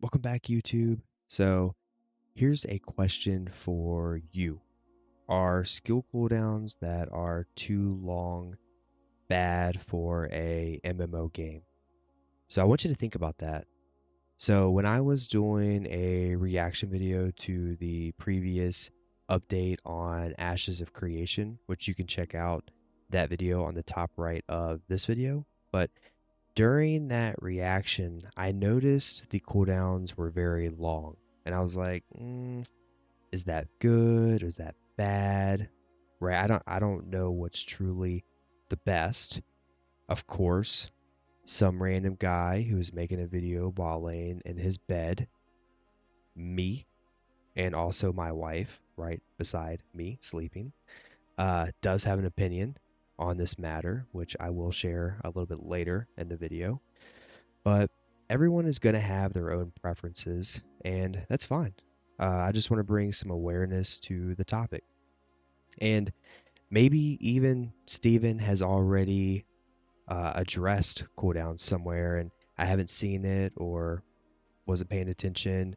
Welcome back, YouTube. So, here's a question for you. Are skill cooldowns that are too long bad for a MMO game? So, I want you to think about that. So, when I was doing a reaction video to the previous update on Ashes of Creation, which you can check out that video on the top right of this video, but during that reaction, I noticed the cooldowns were very long, and I was like, "Is that good? Or is that bad?" Right? I don't know what's truly the best. Of course, some random guy who was making a video while laying in his bed, me, and also my wife, right beside me sleeping, does have an opinion on this matter, which I will share a little bit later in the video. But everyone is going to have their own preferences, and that's fine. I just want to bring some awareness to the topic. And maybe even Steven has already addressed cooldowns somewhere, and I haven't seen it or wasn't paying attention.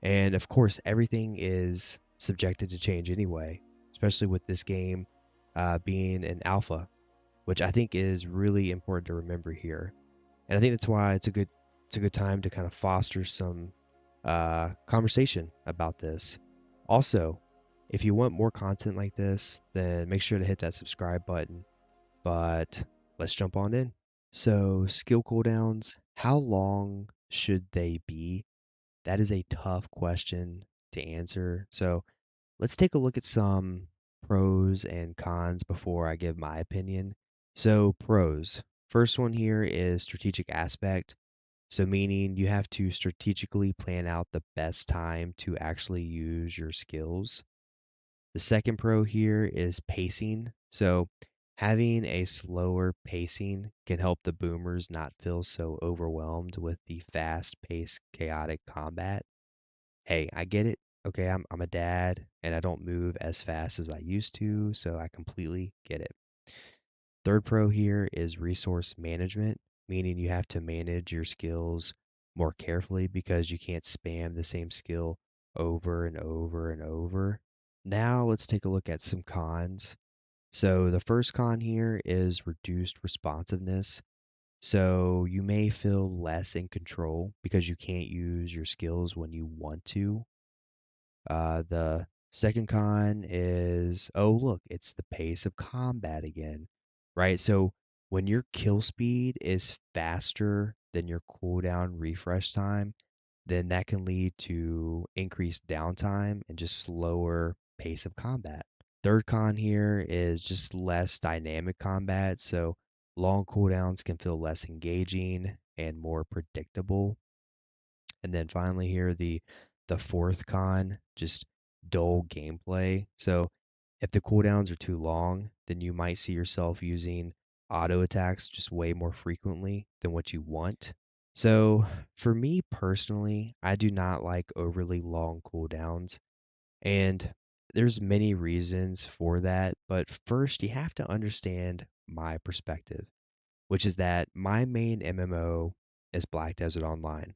And of course, everything is subjected to change anyway, especially with this game being an alpha, which I think is really important to remember here. And I think that's why it's a good time to kind of foster some conversation about this. Also, if you want more content like this, then make sure to hit that subscribe button. But let's jump on in. So, skill cooldowns, how long should they be? That is a tough question to answer. So, let's take a look at some pros and cons before I give my opinion. So, pros. First one here is strategic aspect. So, meaning you have to strategically plan out the best time to actually use your skills. The second pro here is pacing. So, having a slower pacing can help the boomers not feel so overwhelmed with the fast paced, chaotic combat. Hey, I get it. Okay, I'm a dad and I don't move as fast as I used to, so I completely get it. Third pro here is resource management, meaning you have to manage your skills more carefully because you can't spam the same skill over and over and over. Now let's take a look at some cons. So the first con here is reduced responsiveness. So you may feel less in control because you can't use your skills when you want to. The second con is, oh, look, it's the pace of combat again, right? So when your kill speed is faster than your cooldown refresh time, then that can lead to increased downtime and just slower pace of combat. Third con here is just less dynamic combat. So long cooldowns can feel less engaging and more predictable. And then finally here, the fourth con, just dull gameplay. So if the cooldowns are too long, then you might see yourself using auto attacks just way more frequently than what you want. So for me personally, I do not like overly long cooldowns, and there's many reasons for that, but first you have to understand my perspective, which is that my main MMO is Black Desert Online,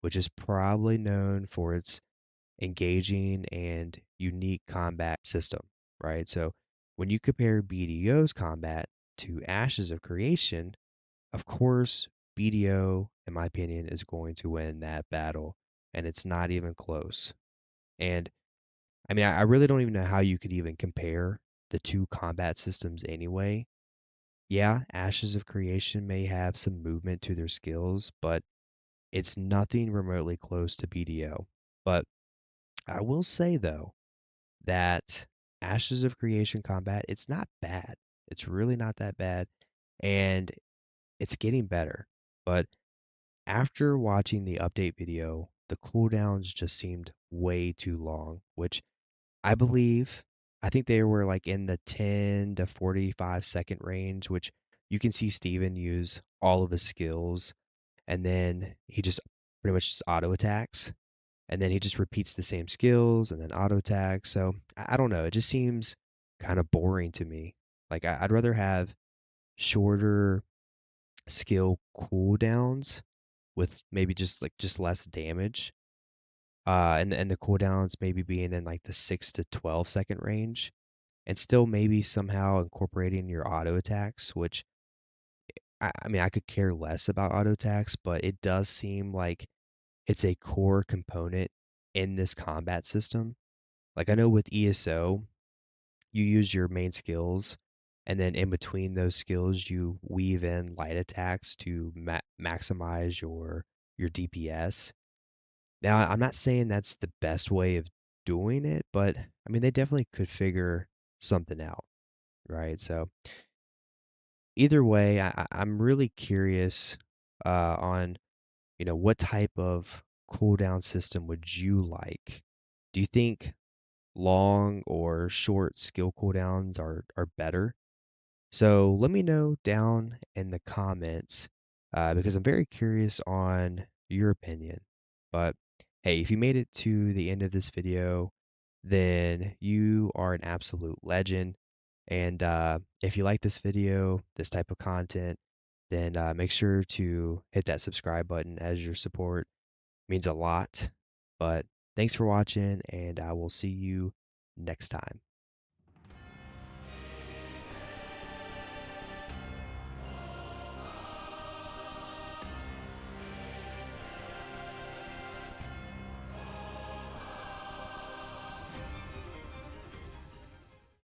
which is probably known for its engaging and unique combat system, right? So when you compare BDO's combat to Ashes of Creation, of course, BDO, in my opinion, is going to win that battle, and it's not even close. And I mean, I really don't even know how you could even compare the two combat systems anyway. Yeah, Ashes of Creation may have some movement to their skills, but it's nothing remotely close to BDO. But I will say though that Ashes of Creation combat, it's not bad. It's really not that bad, and it's getting better. But after watching the update video, the cooldowns just seemed way too long, which I believe I think they were like in the 10 to 45-second range, which you can see Steven use all of his skills and then he just pretty much just auto attacks and then he just repeats the same skills and then auto attack. So I don't know. It just seems kind of boring to me. Like I'd rather have shorter skill cooldowns with maybe just less damage. And the cooldowns maybe being in like the 6 to 12 second range, and still maybe somehow incorporating your auto attacks, which I mean I could care less about auto attacks, but it does seem like it's a core component in this combat system. Like I know with ESO, you use your main skills, and then in between those skills, you weave in light attacks to maximize your DPS. Now, I'm not saying that's the best way of doing it, but I mean they definitely could figure something out, right? So either way, I'm really curious on what type of cooldown system would you like? Do you think long or short skill cooldowns are better? So let me know down in the comments because I'm very curious on your opinion. But hey, if you made it to the end of this video, then you are an absolute legend. And if you like this video, this type of content, then make sure to hit that subscribe button as your support means a lot. But thanks for watching, and I will see you next time.